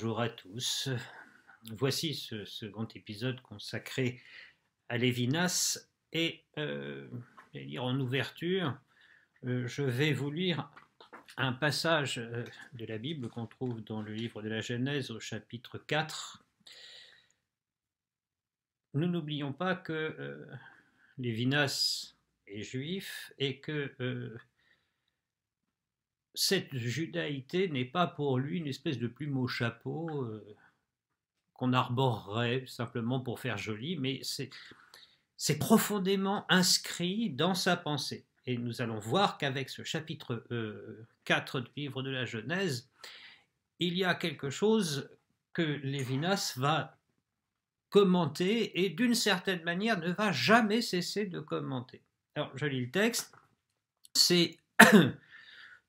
Bonjour à tous. Voici ce second épisode consacré à Lévinas et en ouverture, je vais vous lire un passage de la Bible qu'on trouve dans le livre de la Genèse au chapitre 4. Nous n'oublions pas que Lévinas est juif et que cette judaïté n'est pas pour lui une espèce de plume au chapeau qu'on arborerait simplement pour faire joli, mais c'est profondément inscrit dans sa pensée. Et nous allons voir qu'avec ce chapitre 4 du livre de la Genèse, il y a quelque chose que Lévinas va commenter et d'une certaine manière ne va jamais cesser de commenter. Alors je lis le texte, c'est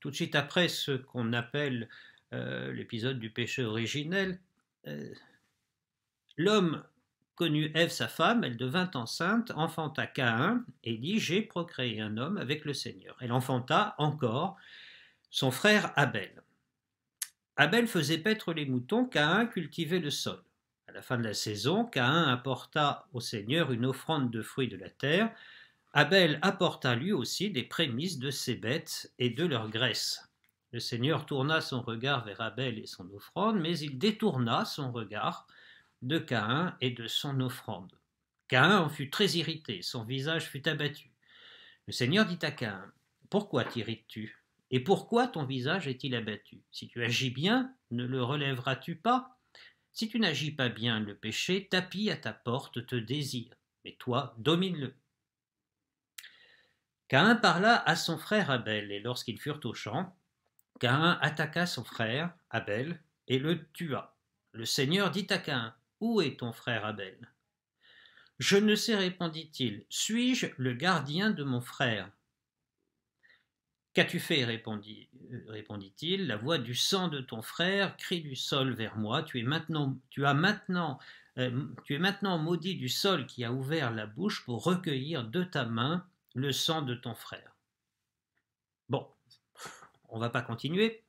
tout de suite après ce qu'on appelle l'épisode du péché originel. L'homme connut Ève sa femme, elle devint enceinte, enfanta Caïn et dit « J'ai procréé un homme avec le Seigneur ». Elle enfanta encore son frère Abel. Abel faisait paître les moutons, Caïn cultivait le sol. À la fin de la saison, Caïn apporta au Seigneur une offrande de fruits de la terre. Abel apporta lui aussi des prémices de ses bêtes et de leur graisse. Le Seigneur tourna son regard vers Abel et son offrande, mais il détourna son regard de Caïn et de son offrande. Caïn en fut très irrité, son visage fut abattu. Le Seigneur dit à Caïn, « Pourquoi t'irrites-tu? Et pourquoi ton visage est-il abattu? Si tu agis bien, ne le relèveras-tu pas? Si tu n'agis pas bien, le péché tapis à ta porte te désire, mais toi, domine-le. » Caïn parla à son frère Abel, et lorsqu'ils furent au champ, Caïn attaqua son frère Abel et le tua. Le Seigneur dit à Caïn, « Où est ton frère Abel? » « Je ne sais, répondit-il. Suis-je le gardien de mon frère? » « Qu'as-tu fait? Répondit-il. La voix du sang de ton frère crie du sol vers moi. Tu es maintenant maudit du sol qui a ouvert la bouche pour recueillir de ta main le sang de ton frère. Bon, on ne va pas continuer.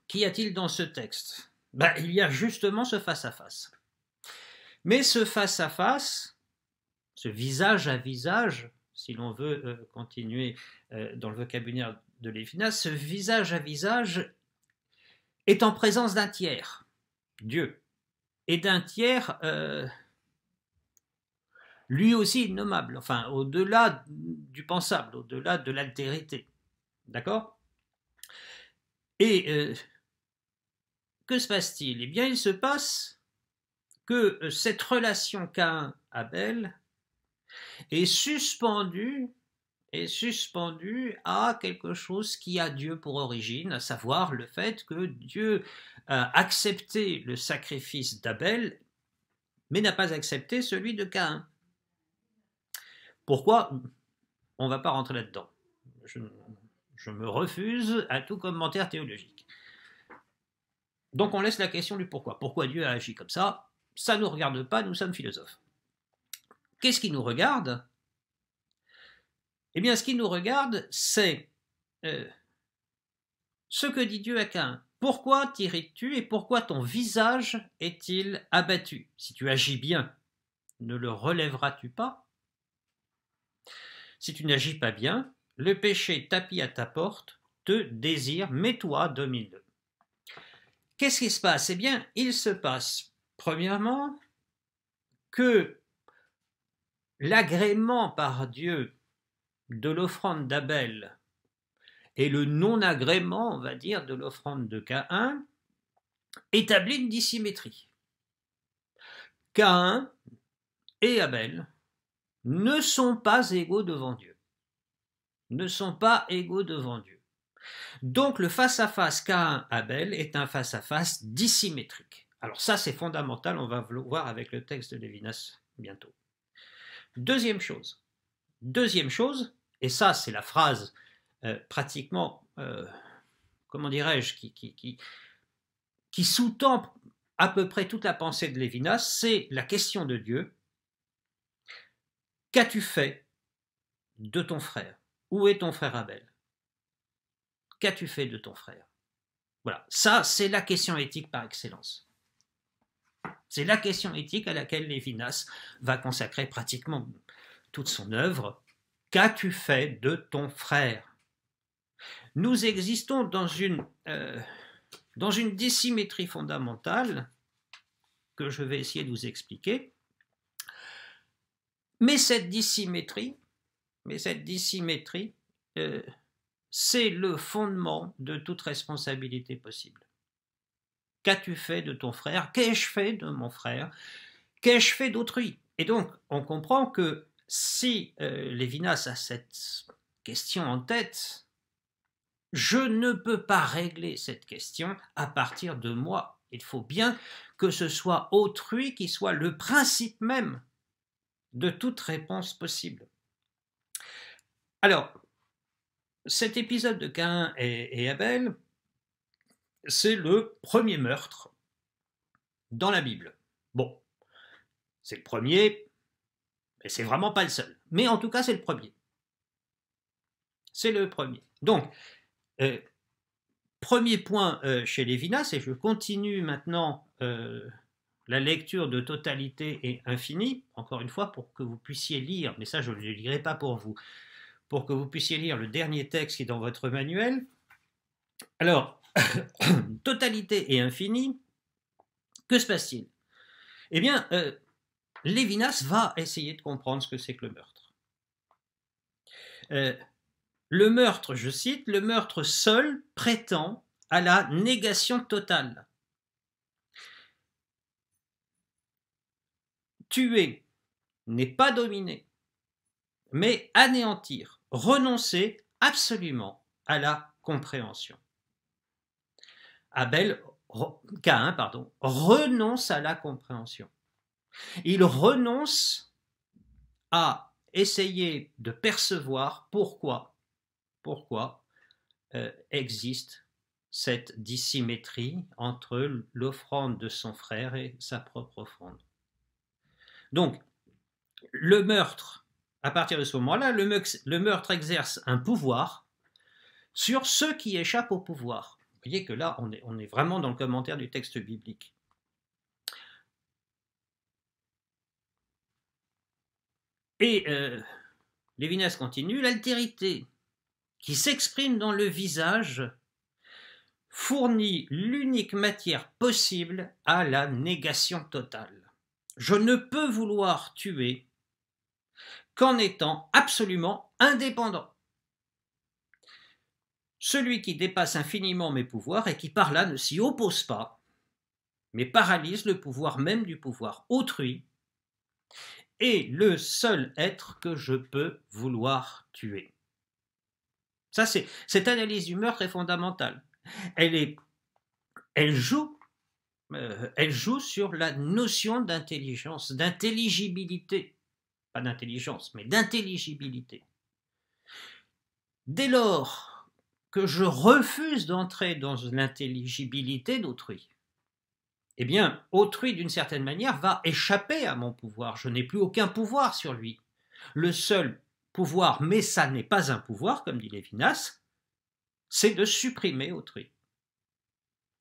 Qu'y a-t-il dans ce texte? Il y a justement ce face-à-face. Mais ce face-à-face, ce visage à visage, si l'on veut continuer dans le vocabulaire de Lévinas, ce visage à visage est en présence d'un tiers, Dieu, et d'un tiers lui aussi innommable, enfin au-delà du pensable, au-delà de l'altérité. D'accord? Et que se passe-t-il? Eh bien, il se passe que cette relation Caïn-Abel est suspendue à quelque chose qui a Dieu pour origine, à savoir le fait que Dieu a accepté le sacrifice d'Abel, mais n'a pas accepté celui de Caïn. Pourquoi? On ne va pas rentrer là-dedans. Je me refuse à tout commentaire théologique. Donc on laisse la question du pourquoi. Pourquoi Dieu a agi comme ça? Ça ne nous regarde pas, nous sommes philosophes. Qu'est-ce qui nous regarde? Eh bien, ce qui nous regarde, c'est ce que dit Dieu à Caïn. Pourquoi t'irrites-tu et pourquoi ton visage est-il abattu? Si tu agis bien, ne le relèveras-tu pas? Si tu n'agis pas bien, le péché tapis à ta porte te désire, mais toi, domine-le. Qu'est-ce qui se passe? Eh bien, il se passe, premièrement, que l'agrément par Dieu de l'offrande d'Abel et le non-agrément, on va dire, de l'offrande de Caïn établit une dissymétrie. Caïn et Abel ne sont pas égaux devant Dieu. Ne sont pas égaux devant Dieu. Donc le face-à-face Caïn-Abel est un face-à-face dissymétrique. Alors ça c'est fondamental, on va le voir avec le texte de Lévinas bientôt. Deuxième chose, et ça c'est la phrase pratiquement, comment dirais-je, qui sous-tend à peu près toute la pensée de Lévinas, c'est la question de Dieu. Qu'as-tu fait de ton frère? Où est ton frère Abel? Qu'as-tu fait de ton frère? Voilà, ça c'est la question éthique par excellence. C'est la question éthique à laquelle Lévinas va consacrer pratiquement toute son œuvre. Qu'as-tu fait de ton frère? Nous existons dans une dissymétrie fondamentale que je vais essayer de vous expliquer. Mais cette dissymétrie, c'est le fondement de toute responsabilité possible. Qu'as-tu fait de ton frère? Qu'ai-je fait de mon frère? Qu'ai-je fait d'autrui? Et donc, on comprend que si Lévinas a cette question en tête, je ne peux pas régler cette question à partir de moi. Il faut bien que ce soit autrui qui soit le principe même de toute réponse possible. Alors, cet épisode de Caïn et Abel, c'est le premier meurtre dans la Bible. Bon, c'est le premier, mais c'est vraiment pas le seul. Mais en tout cas, c'est le premier. C'est le premier. Donc, premier point chez Lévinas, et je continue maintenant la lecture de Totalité et Infini, encore une fois, pour que vous puissiez lire, mais ça je ne le lirai pas pour vous, pour que vous puissiez lire le dernier texte qui est dans votre manuel. Alors, Totalité et Infini, que se passe-t-il? Eh bien, Lévinas va essayer de comprendre ce que c'est que le meurtre. Le meurtre, je cite, le meurtre seul prétend à la négation totale. Tuer n'est pas dominer, mais anéantir, renoncer absolument à la compréhension. Caïn, renonce à la compréhension. Il renonce à essayer de percevoir pourquoi existe cette dissymétrie entre l'offrande de son frère et sa propre offrande. Donc, le meurtre, à partir de ce moment-là, le meurtre exerce un pouvoir sur ceux qui échappent au pouvoir. Vous voyez que là, on est vraiment dans le commentaire du texte biblique. Et Lévinas continue, l'altérité qui s'exprime dans le visage fournit l'unique matière possible à la négation totale. Je ne peux vouloir tuer qu'en étant absolument indépendant. Celui qui dépasse infiniment mes pouvoirs et qui par là ne s'y oppose pas, mais paralyse le pouvoir même du pouvoir autrui, est le seul être que je peux vouloir tuer. Ça, cette analyse du meurtre est fondamentale. Elle joue sur la notion d'intelligence, d'intelligibilité, pas d'intelligence, mais d'intelligibilité. Dès lors que je refuse d'entrer dans l'intelligibilité d'autrui, eh bien, autrui, d'une certaine manière, va échapper à mon pouvoir. Je n'ai plus aucun pouvoir sur lui. Le seul pouvoir, mais ça n'est pas un pouvoir, comme dit Lévinas, c'est de supprimer autrui.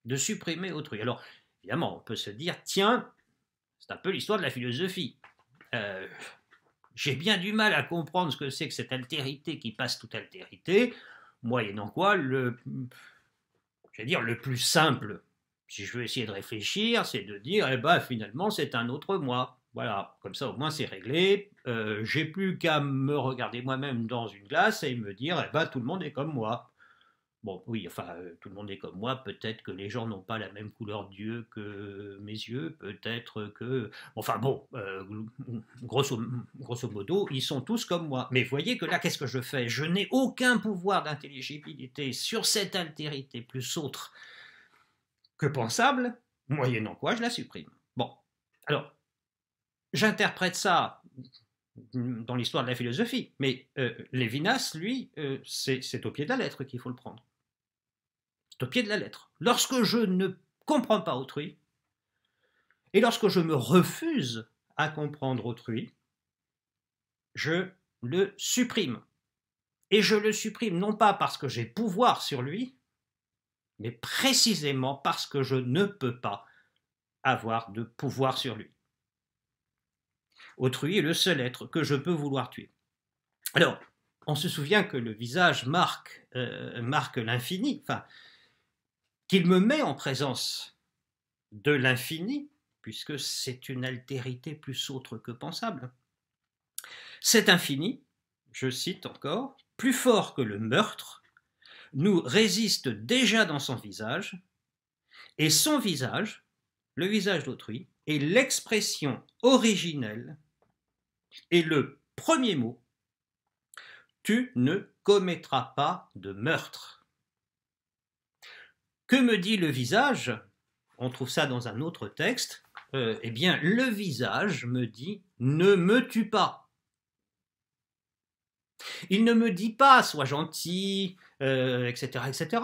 De supprimer autrui. Alors, évidemment, on peut se dire, tiens, c'est un peu l'histoire de la philosophie. J'ai bien du mal à comprendre ce que c'est que cette altérité qui passe toute altérité, moyennant quoi, le plus simple, si je veux essayer de réfléchir, c'est de dire, finalement, c'est un autre moi. Voilà, comme ça au moins c'est réglé. J'ai plus qu'à me regarder moi-même dans une glace et me dire, tout le monde est comme moi. Bon, oui, tout le monde est comme moi. Peut-être que les gens n'ont pas la même couleur d'yeux que mes yeux. Peut-être que... grosso modo, ils sont tous comme moi. Mais voyez que là, qu'est-ce que je fais? Je n'ai aucun pouvoir d'intelligibilité sur cette altérité plus autre que pensable, moyennant quoi je la supprime. Bon, alors, j'interprète ça dans l'histoire de la philosophie, mais Lévinas, lui, c'est au pied de la lettre qu'il faut le prendre. C'est au pied de la lettre. Lorsque je ne comprends pas autrui, et lorsque je me refuse à comprendre autrui, je le supprime. Et je le supprime non pas parce que j'ai pouvoir sur lui, mais précisément parce que je ne peux pas avoir de pouvoir sur lui. Autrui est le seul être que je peux vouloir tuer. Alors, on se souvient que le visage marque l'infini, enfin, qu'il me met en présence de l'infini, puisque c'est une altérité plus autre que pensable. Cet infini, je cite encore, plus fort que le meurtre, nous résiste déjà dans son visage, et son visage, le visage d'autrui, est l'expression originelle et le premier mot. Tu ne commettras pas de meurtre. Que me dit le visage? On trouve ça dans un autre texte. Eh bien, le visage me dit « ne me tue pas ». Il ne me dit pas « sois gentil », etc., etc.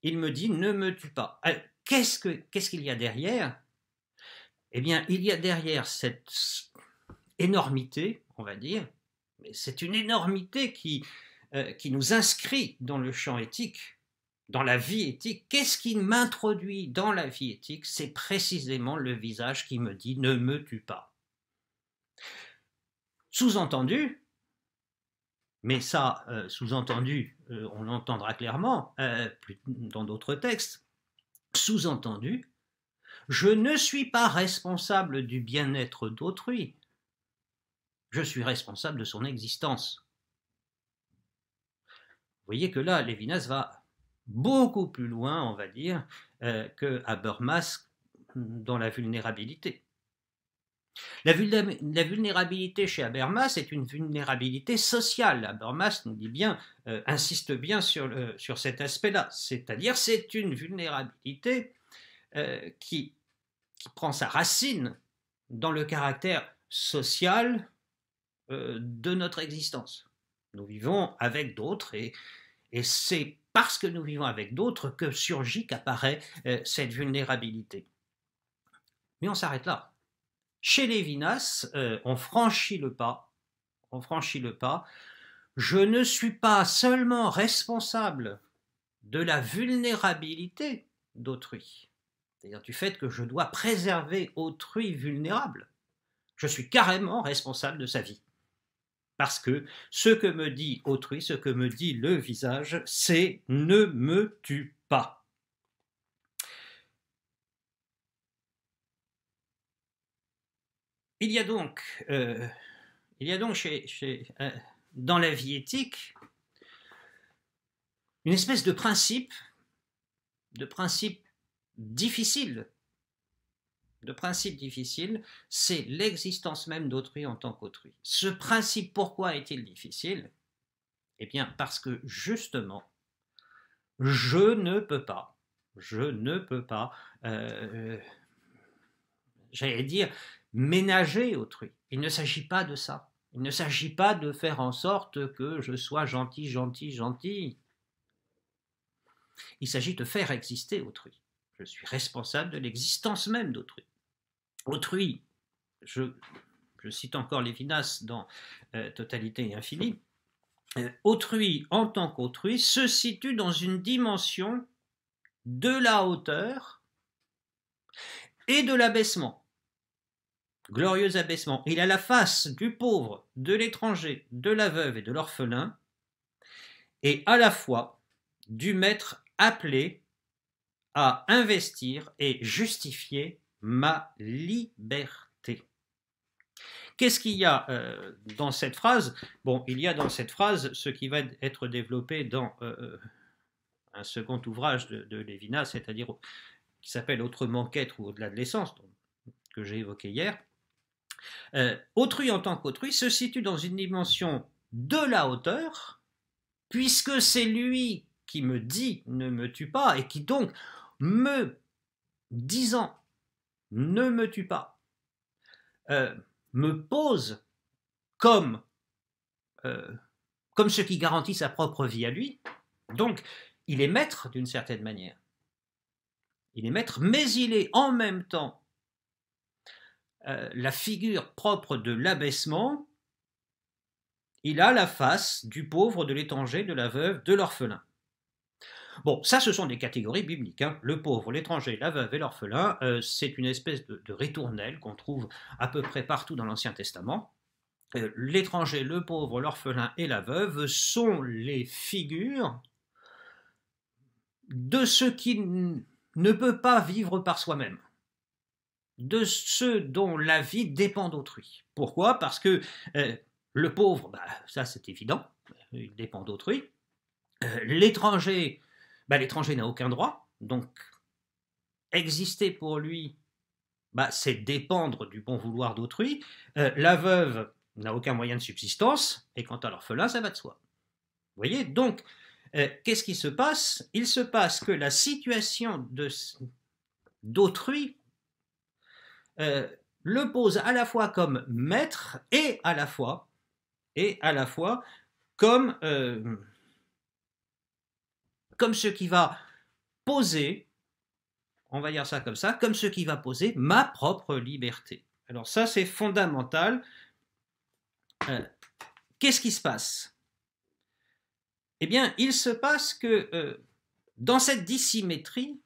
Il me dit « ne me tue pas ». Qu'est-ce qu'il y a derrière? Eh bien, il y a derrière cette énormité, on va dire, mais c'est une énormité qui nous inscrit dans le champ éthique, dans la vie éthique. Qu'est-ce qui m'introduit dans la vie éthique? C'est précisément le visage qui me dit « ne me tue pas ». Sous-entendu, mais ça, sous-entendu, on l'entendra clairement dans d'autres textes, sous-entendu, je ne suis pas responsable du bien-être d'autrui, je suis responsable de son existence. Vous voyez que là, Lévinas va beaucoup plus loin, on va dire, que Habermas dans la vulnérabilité. La vulnérabilité chez Habermas est une vulnérabilité sociale. Habermas nous dit bien, insiste bien sur cet aspect-là, c'est-à-dire c'est une vulnérabilité qui prend sa racine dans le caractère social de notre existence. Nous vivons avec d'autres et c'est parce que nous vivons avec d'autres que surgit, qu'apparaît cette vulnérabilité. Mais on s'arrête là. Chez Lévinas, on franchit le pas. Je ne suis pas seulement responsable de la vulnérabilité d'autrui, c'est-à-dire du fait que je dois préserver autrui vulnérable. Je suis carrément responsable de sa vie. Parce que ce que me dit autrui, ce que me dit le visage, c'est « ne me tue pas ». Il y a donc dans la vie éthique une espèce de principe difficile, c'est l'existence même d'autrui en tant qu'autrui. Ce principe, pourquoi est-il difficile? Eh bien, parce que justement, je ne peux pas, j'allais dire, ménager autrui. Il ne s'agit pas de ça. Il ne s'agit pas de faire en sorte que je sois gentil. Il s'agit de faire exister autrui. Je suis responsable de l'existence même d'autrui. Autrui, je cite encore Lévinas dans Totalité et Infini, autrui en tant qu'autrui se situe dans une dimension de la hauteur et de l'abaissement. Glorieux abaissement. Il a la face du pauvre, de l'étranger, de la veuve et de l'orphelin, et à la fois du maître appelé à investir et justifier ma liberté. Qu'est-ce qu'il y a dans cette phrase? Bon, il y a dans cette phrase ce qui va être développé dans un second ouvrage de Lévinas, c'est-à-dire qui s'appelle Autrement qu'être ou au-delà de l'essence, que j'ai évoqué hier. Autrui en tant qu'autrui se situe dans une dimension de la hauteur, puisque c'est lui qui me dit ne me tue pas, et qui donc me disant ne me tue pas, me pose comme ce qui garantit sa propre vie à lui. Donc il est maître d'une certaine manière. Il est maître, mais il est en même temps la figure propre de l'abaissement. Il a la face du pauvre, de l'étranger, de la veuve, de l'orphelin. Bon, ça, ce sont des catégories bibliques, hein. Le pauvre, l'étranger, la veuve et l'orphelin, c'est une espèce de ritournelle qu'on trouve à peu près partout dans l'Ancien Testament. L'étranger, le pauvre, l'orphelin et la veuve sont les figures de ceux qui ne peuvent pas vivre par soi-même, de ceux dont la vie dépend d'autrui. Pourquoi? Parce que le pauvre, ça c'est évident, il dépend d'autrui. L'étranger, l'étranger n'a aucun droit, donc exister pour lui, c'est dépendre du bon vouloir d'autrui. La veuve n'a aucun moyen de subsistance, et quant à l'orphelin, ça va de soi. Vous voyez? Donc, qu'est-ce qui se passe? Il se passe que la situation d'autrui le pose à la fois comme maître et à la fois comme ce qui va poser, on va dire ça comme ça, comme ce qui va poser ma propre liberté. Alors ça, c'est fondamental. Qu'est-ce qui se passe? Eh bien, il se passe que dans cette dissymétrie,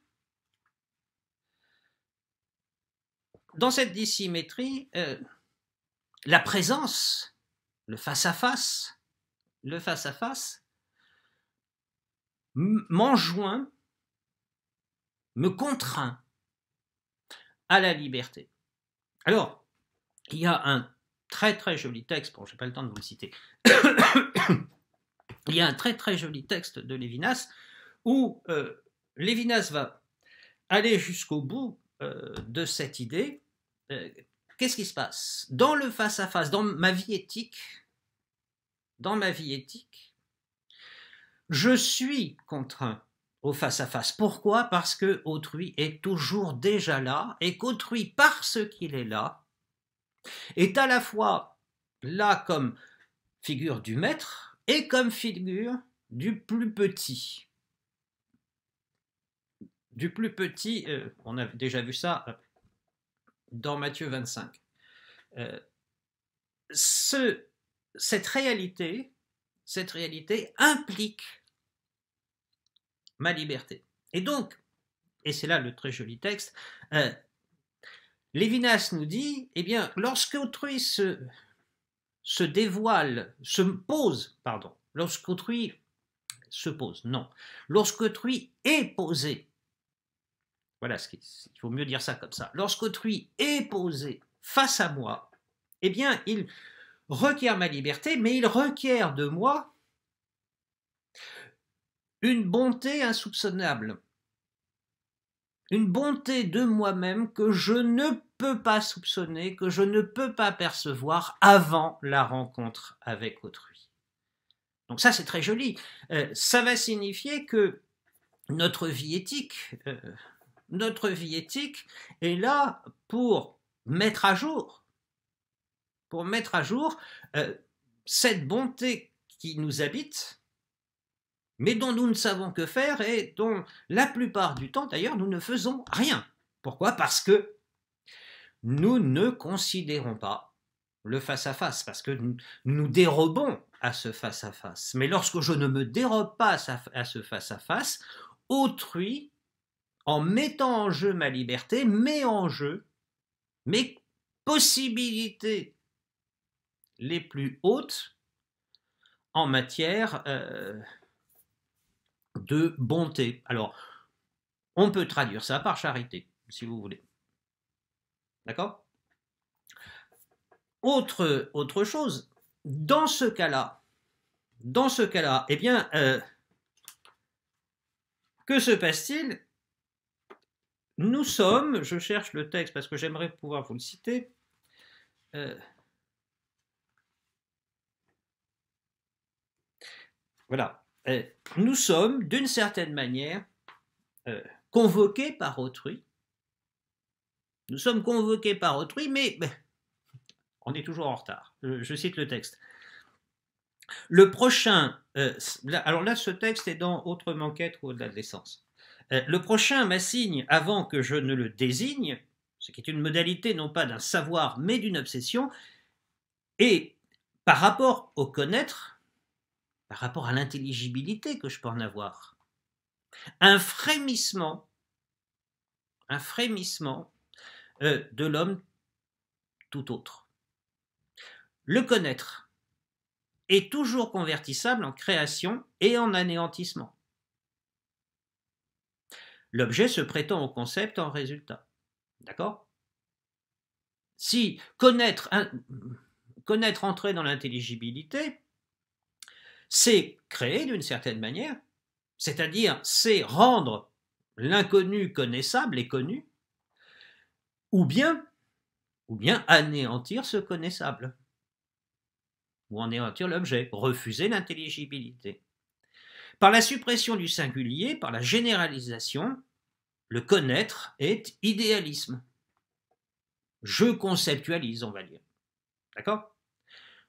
la présence, le face-à-face, m'enjoint, me contraint à la liberté. Alors, il y a un très très joli texte, bon, je n'ai pas le temps de vous le citer, il y a un très très joli texte de Lévinas où Lévinas va aller jusqu'au bout de cette idée. Qu'est-ce qui se passe? Dans le face-à-face, dans ma vie éthique, je suis contraint au face-à-face. Pourquoi? Parce que autrui est toujours déjà là, et qu'autrui, parce qu'il est là, est à la fois là comme figure du maître et comme figure du plus petit. On a déjà vu ça dans Matthieu 25. Cette réalité implique ma liberté. Et donc, et c'est là le très joli texte, Lévinas nous dit, eh bien, lorsque autrui se dévoile, lorsqu'autrui est posé, voilà, il faut mieux dire ça comme ça, lorsqu'autrui est posé face à moi, eh bien, il requiert ma liberté, mais il requiert de moi une bonté insoupçonnable, une bonté de moi-même que je ne peux pas soupçonner, que je ne peux pas percevoir avant la rencontre avec autrui. Donc ça, c'est très joli. Ça va signifier que notre vie éthique est là pour mettre à jour cette bonté qui nous habite, mais dont nous ne savons que faire et dont la plupart du temps, d'ailleurs, nous ne faisons rien. Pourquoi? Parce que nous ne considérons pas le face-à-face, parce que nous dérobons à ce face-à-face. Mais lorsque je ne me dérobe pas à ce face-à-face, autrui, en mettant en jeu ma liberté, met en jeu mes possibilités les plus hautes en matière de bonté. Alors, on peut traduire ça par charité, si vous voulez. D'accord? Autre chose, dans ce cas-là, eh bien, que se passe-t-il? Nous sommes, je cherche le texte parce que j'aimerais pouvoir vous le citer, voilà, nous sommes d'une certaine manière convoqués par autrui. Nous sommes convoqués par autrui, mais on est toujours en retard. Je cite le texte. Le prochain, alors là, ce texte est dans Autrement qu'être ou au-delà de l'essence. Le prochain m'assigne avant que je ne le désigne, ce qui est une modalité non pas d'un savoir, mais d'une obsession, et par rapport au connaître, par rapport à l'intelligibilité que je peux en avoir, un frémissement de l'homme tout autre. Le connaître est toujours convertissable en création et en anéantissement. L'objet se prétend au concept en résultat. D'accord? Si connaître, entrer dans l'intelligibilité, c'est créer d'une certaine manière, c'est-à-dire c'est rendre l'inconnu connaissable et connu, ou bien anéantir ce connaissable, ou anéantir l'objet, refuser l'intelligibilité. Par la suppression du singulier, par la généralisation, le connaître est idéalisme. Je conceptualise, on va dire. D'accord?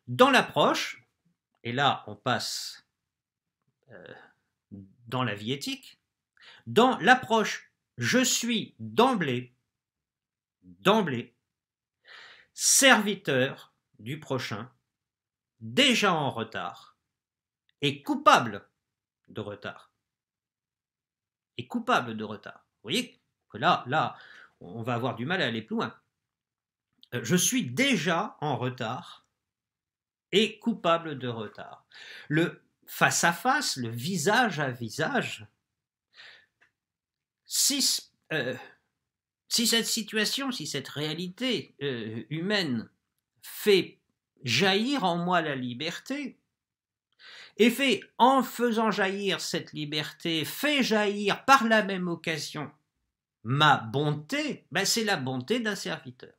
Dans l'approche, et là on passe dans la vie éthique, dans l'approche, je suis d'emblée, serviteur du prochain, déjà en retard, et coupable de retard. Vous voyez que là, on va avoir du mal à aller plus loin. Je suis déjà en retard et coupable de retard. Le face à face, le visage à visage, si cette situation, si cette réalité humaine fait jaillir en moi la liberté, et fait, en faisant jaillir cette liberté, fait jaillir par la même occasion ma bonté, ben c'est la bonté d'un serviteur.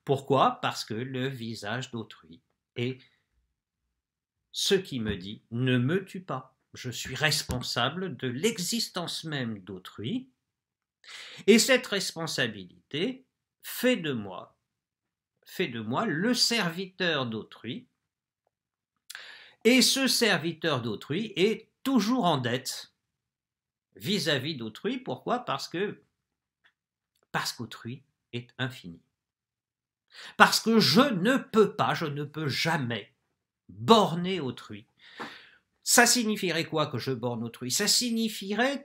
Pourquoi? Parce que le visage d'autrui est ce qui me dit « ne me tue pas ». Je suis responsable de l'existence même d'autrui, et cette responsabilité fait de moi le serviteur d'autrui, et ce serviteur d'autrui est toujours en dette vis-à-vis d'autrui. Pourquoi? Parce qu'autrui est infini. Parce que je ne peux jamais borner autrui. Ça signifierait quoi que je borne autrui? Ça signifierait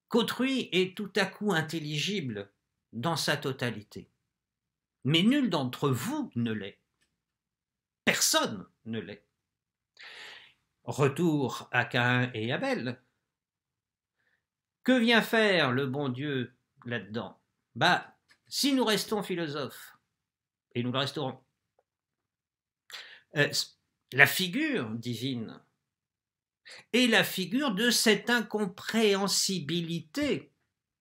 qu'autrui est tout à coup intelligible dans sa totalité. Mais nul d'entre vous ne l'est. Personne ne l'est. Retour à Caïn et Abel. Que vient faire le bon Dieu là-dedans? Si nous restons philosophes, et nous le resterons, la figure divine est la figure de cette incompréhensibilité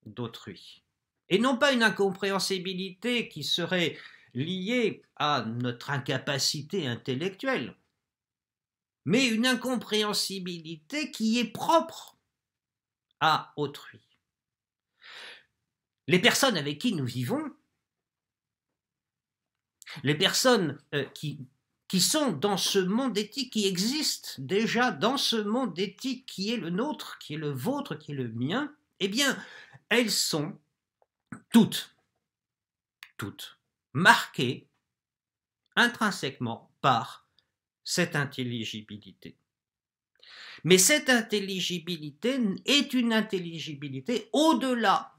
d'autrui. Et non pas une incompréhensibilité qui serait liée à notre incapacité intellectuelle, mais une incompréhensibilité qui est propre à autrui. Les personnes avec qui nous vivons, les personnes qui sont dans ce monde éthique, qui existent déjà dans ce monde éthique qui est le nôtre, qui est le vôtre, qui est le mien, eh bien, elles sont toutes marquées intrinsèquement par cette intelligibilité. Mais cette intelligibilité est une intelligibilité au-delà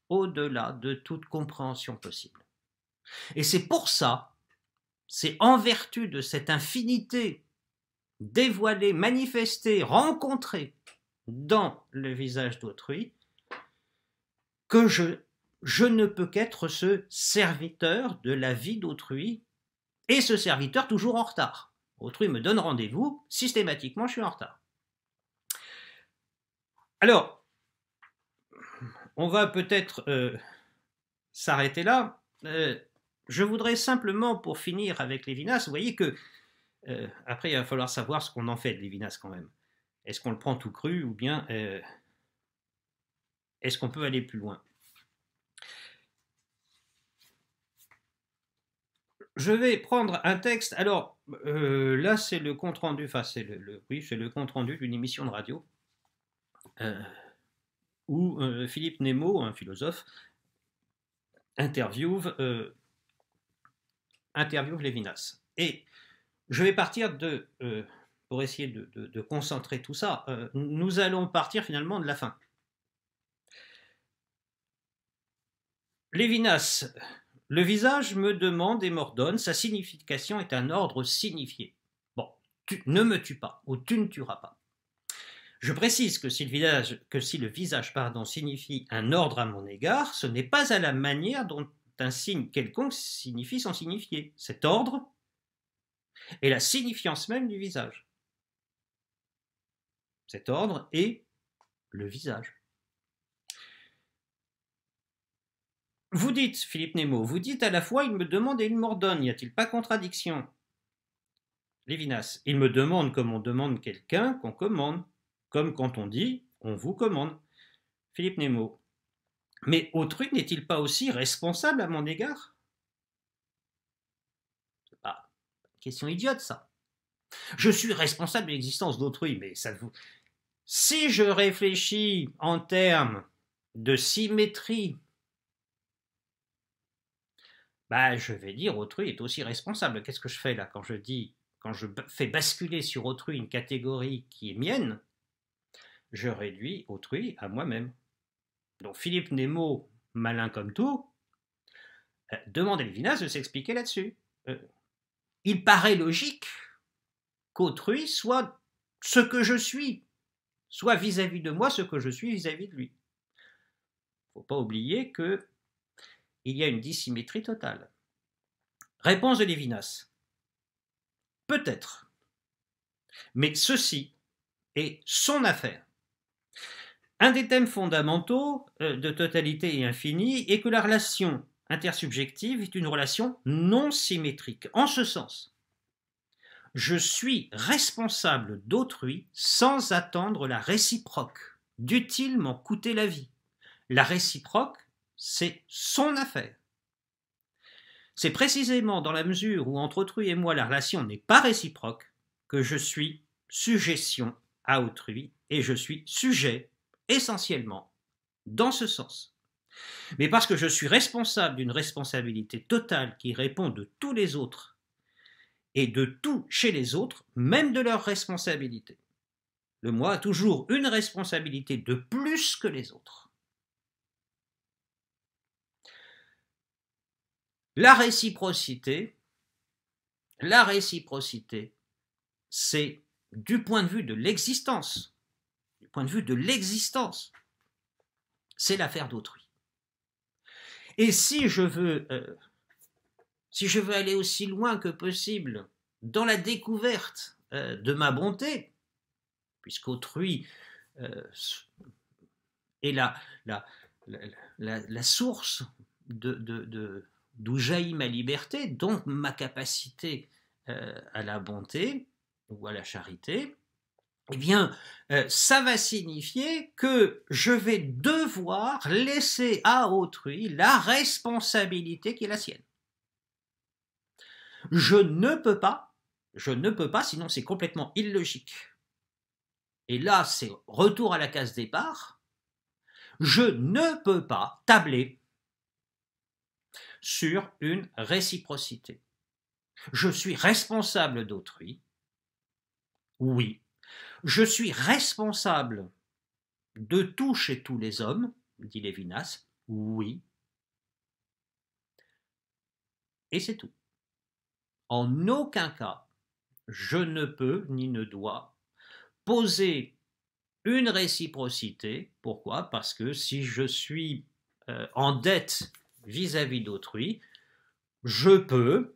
de toute compréhension possible. Et c'est pour ça, c'est en vertu de cette infinité dévoilée, manifestée, rencontrée dans le visage d'autrui, que je ne peux qu'être ce serviteur de la vie d'autrui, et ce serviteur toujours en retard. Autrui me donne rendez-vous, systématiquement je suis en retard. Alors, on va peut-être s'arrêter là. Je voudrais simplement, pour finir avec Lévinas, vous voyez que après il va falloir savoir ce qu'on en fait de Lévinas quand même. Est-ce qu'on le prend tout cru ou bien est-ce qu'on peut aller plus loin? Je vais prendre un texte. Alors là, c'est le compte rendu. Enfin, c'est le compte rendu d'une émission de radio où Philippe Nemo, un philosophe, interviewe Lévinas. Et je vais partir de pour essayer de concentrer tout ça, nous allons partir finalement de la fin. Lévinas, le visage me demande et m'ordonne, sa signification est un ordre signifié. Bon, ne me tue pas, ou tu ne tueras pas. Je précise que si le visage signifie un ordre à mon égard, ce n'est pas à la manière dont un signe quelconque signifie son signifié. Cet ordre est la signifiance même du visage. Cet ordre est le visage. Vous dites, Philippe Nemo, vous dites à la fois il me demande et il m'ordonne, n'y a-t-il pas contradiction? Lévinas, il me demande comme on demande quelqu'un qu'on commande, comme quand on dit on vous commande. Philippe Nemo, mais autrui n'est-il pas aussi responsable à mon égard? C'est pas une question idiote ça. Je suis responsable de l'existence d'autrui, mais ça vous... Si je réfléchis en termes de symétrie, je vais dire autrui est aussi responsable. Qu'est-ce que je fais là quand je fais basculer sur autrui une catégorie qui est mienne, je réduis autrui à moi-même. Donc Philippe Nemo, malin comme tout, demande à Lévinas de s'expliquer là-dessus. Il paraît logique qu'autrui soit ce que je suis, soit vis-à-vis de moi ce que je suis vis-à-vis de lui. Il ne faut pas oublier qu'il y a une dissymétrie totale. Réponse de Lévinas. Peut-être. Mais ceci est son affaire. Un des thèmes fondamentaux de totalité et infini est que la relation intersubjective est une relation non symétrique. En ce sens, je suis responsable d'autrui sans attendre la réciproque. Dût-il m'en coûter la vie? La réciproque, c'est son affaire. C'est précisément dans la mesure où entre autrui et moi la relation n'est pas réciproque que je suis sujétion à autrui et je suis sujet essentiellement dans ce sens. Mais parce que je suis responsable d'une responsabilité totale qui répond de tous les autres et de tout chez les autres, même de leur responsabilité. Le moi a toujours une responsabilité de plus que les autres. La réciprocité, c'est du point de vue de l'existence, c'est l'affaire d'autrui. Et si je veux aller aussi loin que possible dans la découverte de ma bonté, puisqu'autrui est la source d'où jaillit ma liberté, donc ma capacité à la bonté ou à la charité, eh bien, ça va signifier que je vais devoir laisser à autrui la responsabilité qui est la sienne. Je ne peux pas, sinon c'est complètement illogique. Et là, c'est retour à la case départ. Je ne peux pas tabler sur une réciprocité. Je suis responsable d'autrui, oui. Je suis responsable de tout chez tous les hommes, dit Lévinas, oui. Et c'est tout. En aucun cas, je ne peux ni ne dois poser une réciprocité. Pourquoi? Parce que si je suis en dette vis-à-vis d'autrui, je peux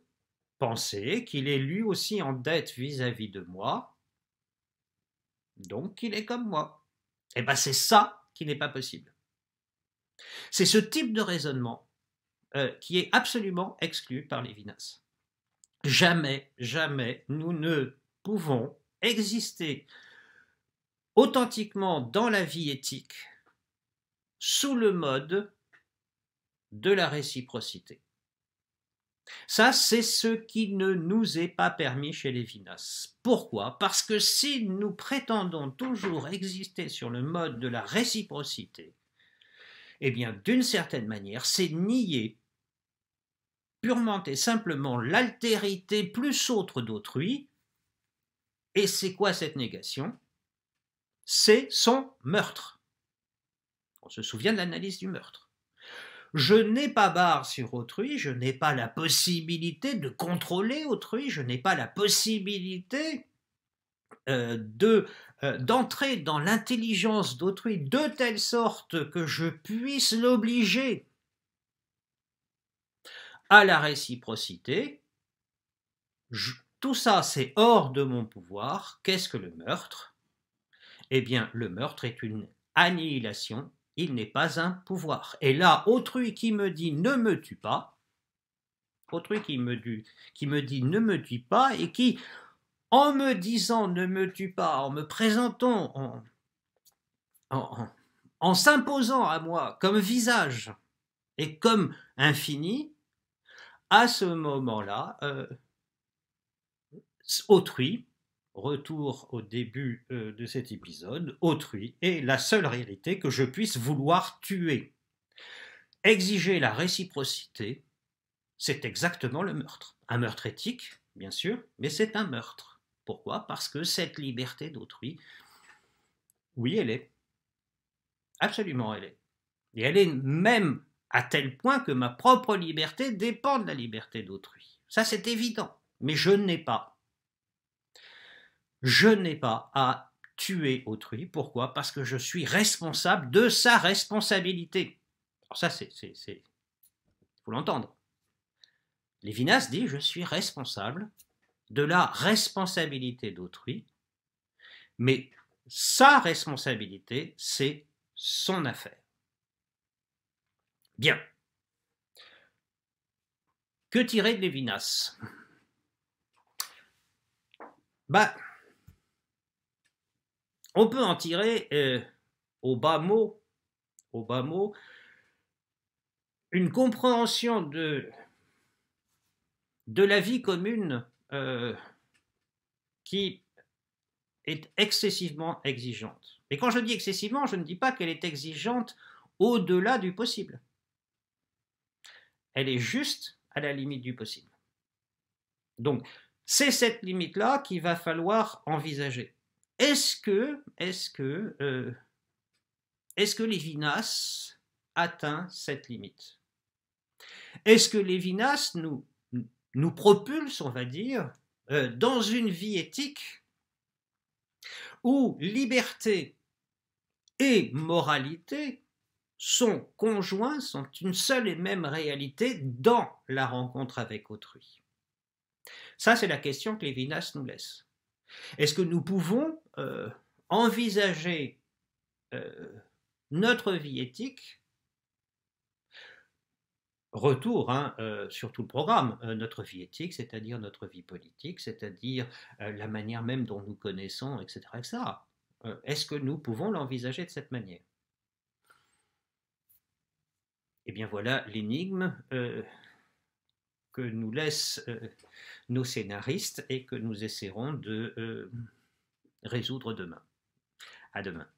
penser qu'il est lui aussi en dette vis-à-vis de moi, donc qu'il est comme moi. Et bien c'est ça qui n'est pas possible. C'est ce type de raisonnement qui est absolument exclu par Lévinas. Jamais, jamais nous ne pouvons exister authentiquement dans la vie éthique sous le mode de la réciprocité. Ça, c'est ce qui ne nous est pas permis chez Lévinas. Pourquoi? Parce que si nous prétendons toujours exister sur le mode de la réciprocité, eh bien, d'une certaine manière, c'est nier purement et simplement l'altérité plus autre d'autrui Et c'est quoi cette négation? C'est son meurtre. On se souvient de l'analyse du meurtre. Je n'ai pas barre sur autrui, je n'ai pas la possibilité de contrôler autrui, je n'ai pas la possibilité d'entrer dans l'intelligence d'autrui de telle sorte que je puisse l'obliger à la réciprocité. Tout ça, c'est hors de mon pouvoir. Qu'est-ce que le meurtre? Eh bien, le meurtre est une annihilation, il n'est pas un pouvoir. Et là, autrui qui me dit ne me tue pas, autrui qui me dit ne me tue pas, et qui, en me disant ne me tue pas, en me présentant, en s'imposant à moi comme visage et comme infini, à ce moment-là, autrui, retour au début de cet épisode, autrui est la seule réalité que je puisse vouloir tuer. Exiger la réciprocité, c'est exactement le meurtre. Un meurtre éthique, bien sûr, mais c'est un meurtre. Pourquoi? Parce que cette liberté d'autrui, oui, elle est. Absolument, elle est. Et elle est même à tel point que ma propre liberté dépend de la liberté d'autrui. Ça, c'est évident. Mais je n'ai pas à tuer autrui. Pourquoi? Parce que je suis responsable de sa responsabilité. Alors ça, faut l'entendre. Lévinas dit, je suis responsable de la responsabilité d'autrui, mais sa responsabilité, c'est son affaire. Bien. Que tirer de Lévinas? On peut en tirer au bas mot, une compréhension de la vie commune qui est excessivement exigeante. Et quand je dis excessivement, je ne dis pas qu'elle est exigeante au-delà du possible. Elle est juste à la limite du possible. Donc, c'est cette limite-là qu'il va falloir envisager. Est-ce que Lévinas atteint cette limite? Est-ce que Lévinas nous propulse, on va dire, dans une vie éthique où liberté et moralité sont conjoints, sont une seule et même réalité dans la rencontre avec autrui? Ça, c'est la question que Lévinas nous laisse. Est-ce que nous pouvons envisager notre vie éthique, retour sur tout le programme, notre vie éthique, c'est-à-dire notre vie politique, c'est-à-dire la manière même dont nous connaissons, etc. etc. Est-ce que nous pouvons l'envisager de cette manière? Eh bien voilà l'énigme que nous laissent nos scénaristes et que nous essaierons de résoudre demain. À demain.